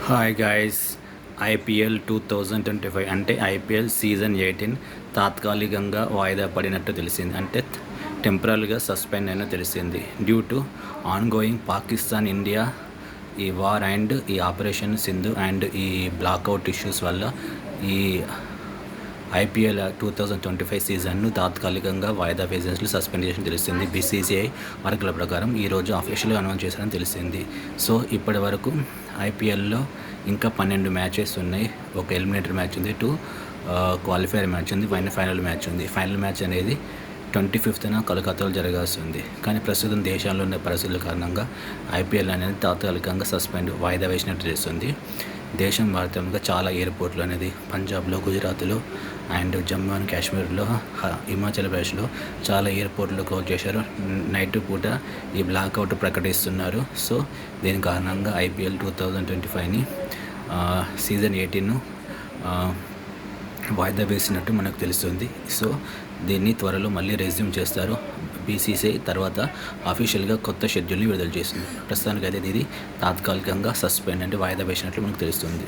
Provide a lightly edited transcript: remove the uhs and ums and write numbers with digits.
Hi guys, IPL 2025 అంటే IPL season 18 తాత్కాలికంగా వాయిదా పడినట్టు తెలిసింది. అంటే టెంపరరీగా సస్పెండ్ అయినా తెలిసింది. Due to ongoing Pakistan India ఈ వార్ అండ్ ఈ ఆపరేషన్ సింధు అండ్ ఈ బ్లాక్అవుట్ ఇష్యూస్ వల్ల ఈ ఐపీఎల్ 2025 సీజన్ను తాత్కాలికంగా వాయిదా వేసినట్లు సస్పెండ్ చేసి తెలిసింది. బీసీసీఐ వర్గాల ప్రకారం ఈరోజు అఫీషియల్గా అనౌన్స్ చేశారని తెలిసింది. సో ఇప్పటి వరకు ఐపీఎల్లో ఇంకా 12 మ్యాచెస్ ఉన్నాయి. ఒక ఎలిమినేటర్ మ్యాచ్ ఉంది, 2 క్వాలిఫైర్ మ్యాచ్ ఉంది, ఫైనల్ మ్యాచ్ ఉంది. ఫైనల్ మ్యాచ్ అనేది 25న కలకత్తాలో జరగాల్సి ఉంది. కానీ ప్రస్తుతం దేశంలో ఉన్న పరిస్థితుల కారణంగా ఐపీఎల్ అనేది తాత్కాలికంగా వాయిదా వేసినట్టు తెలుస్తుంది. దేశం వ్యాప్తంగా చాలా ఎయిర్పోర్ట్లు అనేది పంజాబ్లో, గుజరాత్లో అండ్ జమ్మూ అండ్ కాశ్మీర్లో, హిమాచల్ ప్రదేశ్లో చాలా ఎయిర్పోర్ట్లు క్లోజ్ చేశారు. నైట్ పూట ఈ బ్లాక్అవుట్ ప్రకటిస్తున్నారు. సో దీని కారణంగా ఐపీఎల్ 2025ని సీజన్ 18ను వాయిదా వేసినట్టు మనకు తెలుస్తుంది. సో దీన్ని త్వరలో మళ్ళీ రెజ్యూమ్ చేస్తారు. బీసీసీఐ తర్వాత అఫీషియల్గా కొత్త షెడ్యూల్ని విడుదల చేస్తుంది. ప్రస్తుతానికైతే ఇది తాత్కాలికంగా సస్పెండ్ అంటే వాయిదా వేసినట్లు మనకు తెలుస్తుంది.